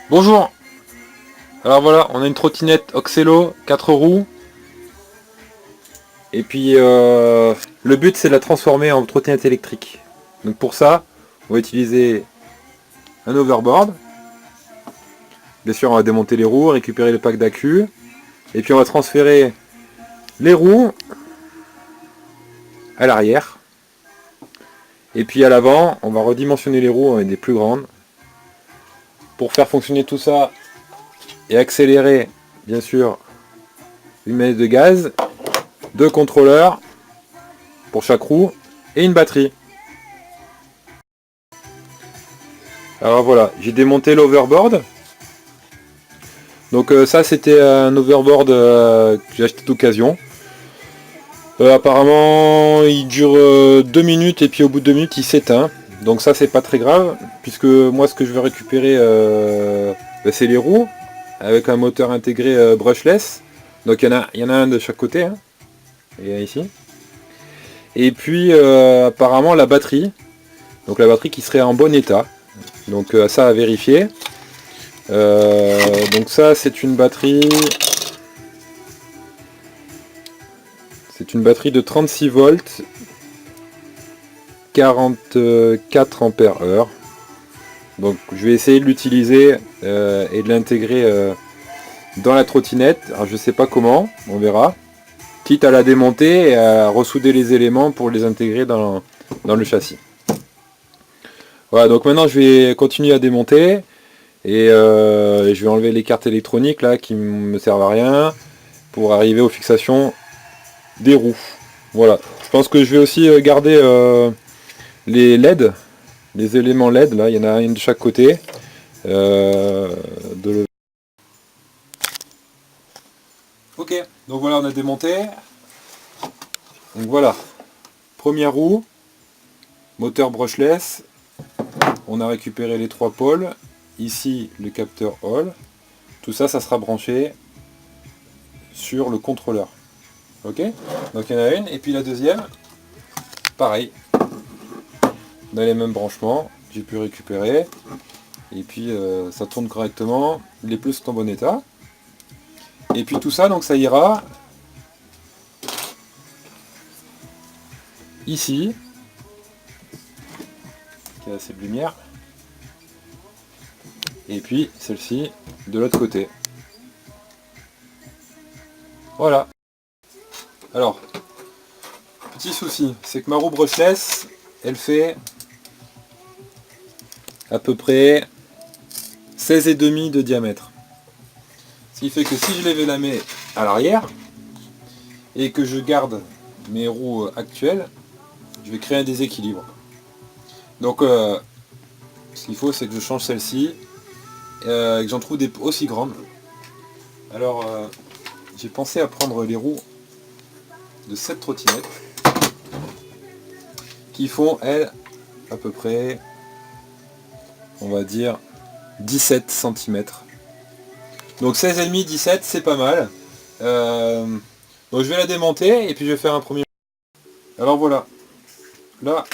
Bonjour. Alors voilà, on a une trottinette Oxelo, 4 roues. Et puis le but c'est de la transformer en trottinette électrique. Donc pour ça, on va utiliser un overboard. Bien sûr, on va démonter les roues, récupérer le pack d'accu. Et puis on va transférer les roues à l'arrière. Et puis à l'avant, on va redimensionner les roues avec des plus grandes. Pour faire fonctionner tout ça et accélérer, bien sûr, une manette de gaz, 2 contrôleurs pour chaque roue et une batterie. Alors voilà, j'ai démonté l'overboard. Donc ça c'était un overboard que j'ai acheté d'occasion. Apparemment il dure 2 minutes et puis au bout de 2 minutes il s'éteint. Donc ça c'est pas très grave puisque moi ce que je veux récupérer c'est les roues avec un moteur intégré brushless. Donc il y en a un de chaque côté, hein. Et ici. Et puis apparemment la batterie. Donc la batterie qui serait en bon état. Donc ça à vérifier. Donc ça c'est une batterie. C'est une batterie de 36 volts, 44 ampères heure. Donc je vais essayer de l'utiliser et de l'intégrer dans la trottinette. Alors je sais pas comment, on verra. Quitte à la démonter et à ressouder les éléments pour les intégrer dans le châssis. Voilà, donc maintenant je vais continuer à démonter et je vais enlever les cartes électroniques là qui me servent à rien pour arriver aux fixations des roues. Voilà, je pense que je vais aussi garder les LED, les éléments LED, là il y en a une de chaque côté. Ok, donc voilà, on a démonté. Donc voilà, première roue, moteur brushless, on a récupéré les 3 pôles, ici le capteur Hall, tout ça, ça sera branché sur le contrôleur. Ok, donc il y en a une, et puis la deuxième, pareil, on a les mêmes branchements, j'ai pu récupérer, et puis ça tourne correctement, les pneus sont en bon état, et puis tout ça, donc ça ira ici, qui a assez de lumière, et puis celle-ci de l'autre côté. Voilà. Alors, petit souci, c'est que ma roue brushless, elle fait à peu près 16,5 de diamètre. Ce qui fait que si je lève la main à l'arrière et que je garde mes roues actuelles, je vais créer un déséquilibre. Donc ce qu'il faut c'est que je change celle-ci et que j'en trouve des aussi grandes. Alors j'ai pensé à prendre les roues de cette trottinette qui font elles à peu près, on va dire, 17 cm. Donc 16,5, 17 c'est pas mal. Donc je vais la démonter et puis je vais faire un premier. Alors voilà, là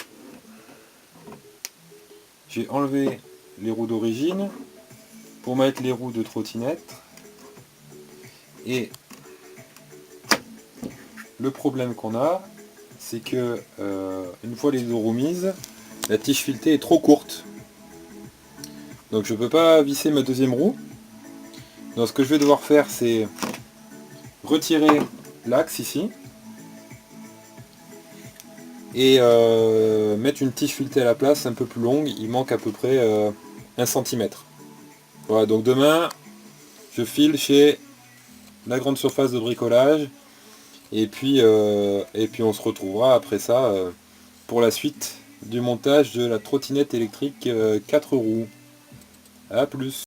j'ai enlevé les roues d'origine pour mettre les roues de trottinette. Et le problème qu'on a, c'est que une fois les deux roues mises, la tige filetée est trop courte. Donc je ne peux pas visser ma deuxième roue. Donc ce que je vais devoir faire, c'est retirer l'axe ici et mettre une tige filetée à la place un peu plus longue. Il manque à peu près 1 cm. Voilà, donc demain je file chez la grande surface de bricolage et puis on se retrouvera après ça pour la suite du montage de la trottinette électrique 4 roues. A plus.